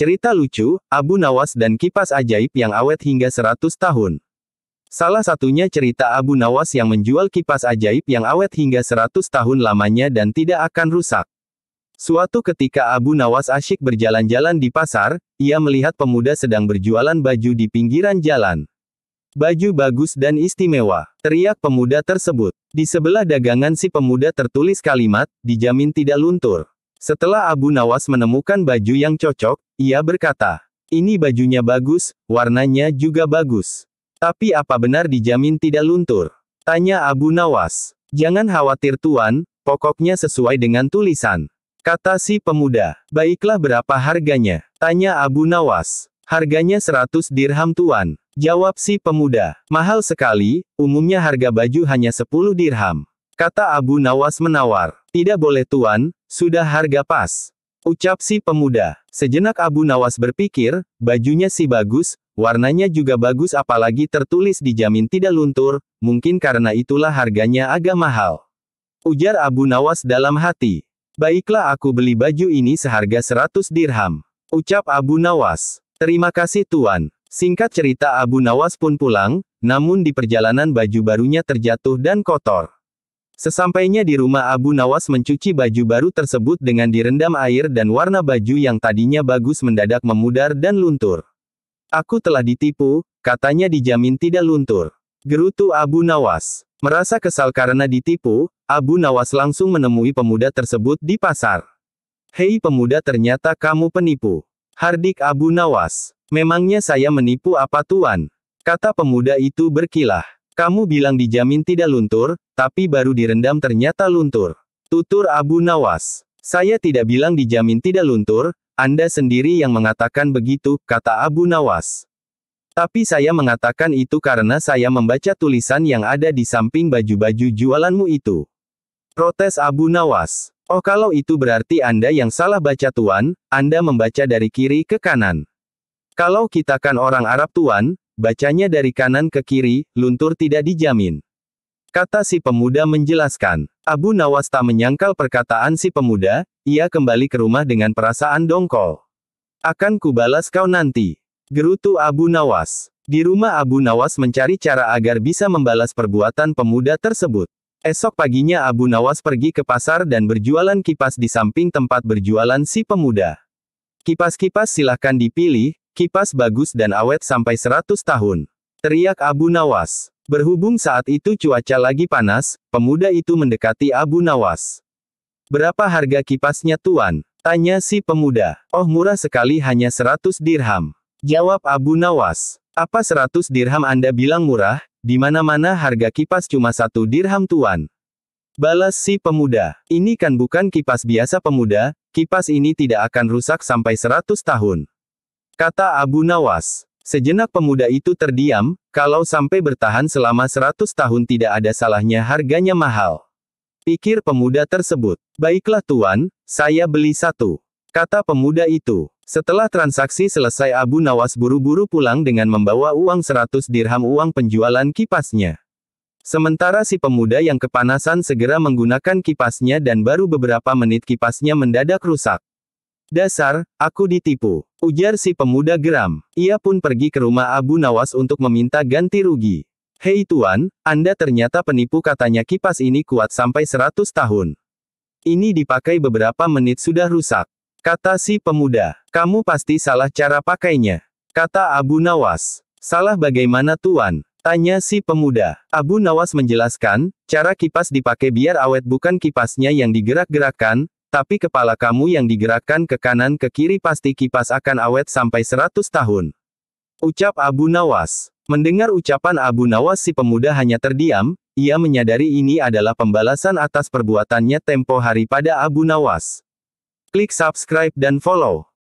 Cerita lucu, Abu Nawas dan kipas ajaib yang awet hingga 100 tahun. Salah satunya cerita Abu Nawas yang menjual kipas ajaib yang awet hingga 100 tahun lamanya dan tidak akan rusak. Suatu ketika Abu Nawas asyik berjalan-jalan di pasar, ia melihat pemuda sedang berjualan baju di pinggiran jalan. "Baju bagus dan istimewa," teriak pemuda tersebut. Di sebelah dagangan si pemuda tertulis kalimat, "Dijamin tidak luntur." Setelah Abu Nawas menemukan baju yang cocok, ia berkata, "Ini bajunya bagus, warnanya juga bagus. Tapi apa benar dijamin tidak luntur?" tanya Abu Nawas. "Jangan khawatir tuan, pokoknya sesuai dengan tulisan," kata si pemuda. "Baiklah, berapa harganya?" tanya Abu Nawas. "Harganya 100 dirham tuan," jawab si pemuda. "Mahal sekali, umumnya harga baju hanya 10 dirham," kata Abu Nawas menawar. "Tidak boleh tuan, sudah harga pas," ucap si pemuda. Sejenak Abu Nawas berpikir, bajunya sih bagus, warnanya juga bagus apalagi tertulis dijamin tidak luntur, mungkin karena itulah harganya agak mahal. Ujar Abu Nawas dalam hati. "Baiklah, aku beli baju ini seharga 100 dirham," ucap Abu Nawas. "Terima kasih tuan." Singkat cerita, Abu Nawas pun pulang, namun di perjalanan baju barunya terjatuh dan kotor. Sesampainya di rumah, Abu Nawas mencuci baju baru tersebut dengan direndam air dan warna baju yang tadinya bagus mendadak memudar dan luntur. "Aku telah ditipu," katanya, "dijamin tidak luntur," gerutu Abu Nawas. Merasa kesal karena ditipu, Abu Nawas langsung menemui pemuda tersebut di pasar. "Hei pemuda, ternyata kamu penipu," hardik Abu Nawas. "Memangnya saya menipu apa tuan?" kata pemuda itu berkilah. "Kamu bilang dijamin tidak luntur, tapi baru direndam ternyata luntur," tutur Abu Nawas. "Saya tidak bilang dijamin tidak luntur, Anda sendiri yang mengatakan begitu," kata Abu Nawas. "Tapi saya mengatakan itu karena saya membaca tulisan yang ada di samping baju-baju jualanmu itu," protes Abu Nawas. "Oh, kalau itu berarti Anda yang salah baca tuan, Anda membaca dari kiri ke kanan. Kalau kita kan orang Arab tuan, bacanya dari kanan ke kiri, luntur tidak dijamin," kata si pemuda menjelaskan. Abu Nawas tak menyangkal perkataan si pemuda, ia kembali ke rumah dengan perasaan dongkol. "Akan kubalas kau nanti," gerutu Abu Nawas. Di rumah, Abu Nawas mencari cara agar bisa membalas perbuatan pemuda tersebut. Esok paginya Abu Nawas pergi ke pasar dan berjualan kipas di samping tempat berjualan si pemuda. "Kipas-kipas silahkan dipilih, kipas bagus dan awet sampai 100 tahun," teriak Abu Nawas. Berhubung saat itu cuaca lagi panas, pemuda itu mendekati Abu Nawas. "Berapa harga kipasnya tuan?" tanya si pemuda. "Oh, murah sekali, hanya 100 dirham," jawab Abu Nawas. "Apa 100 dirham Anda bilang murah? Di mana-mana harga kipas cuma 1 dirham tuan," balas si pemuda. "Ini kan bukan kipas biasa pemuda, kipas ini tidak akan rusak sampai 100 tahun," kata Abu Nawas. Sejenak pemuda itu terdiam, kalau sampai bertahan selama 100 tahun tidak ada salahnya harganya mahal, pikir pemuda tersebut. "Baiklah tuan, saya beli 1," kata pemuda itu. Setelah transaksi selesai, Abu Nawas buru-buru pulang dengan membawa uang 100 dirham, uang penjualan kipasnya. Sementara si pemuda yang kepanasan segera menggunakan kipasnya dan baru beberapa menit kipasnya mendadak rusak. "Dasar, aku ditipu," ujar si pemuda geram. Ia pun pergi ke rumah Abu Nawas untuk meminta ganti rugi. "Hei tuan, Anda ternyata penipu," katanya, "kipas ini kuat sampai 100 tahun. Ini dipakai beberapa menit sudah rusak," kata si pemuda. "Kamu pasti salah cara pakainya," kata Abu Nawas. "Salah bagaimana tuan?" tanya si pemuda. Abu Nawas menjelaskan, "Cara kipas dipakai biar awet, bukan kipasnya yang digerak-gerakkan, tapi kepala kamu yang digerakkan ke kanan ke kiri, pasti kipas akan awet sampai 100 tahun," ucap Abu Nawas. Mendengar ucapan Abu Nawas, si pemuda hanya terdiam, ia menyadari ini adalah pembalasan atas perbuatannya tempo hari pada Abu Nawas. Klik subscribe dan follow.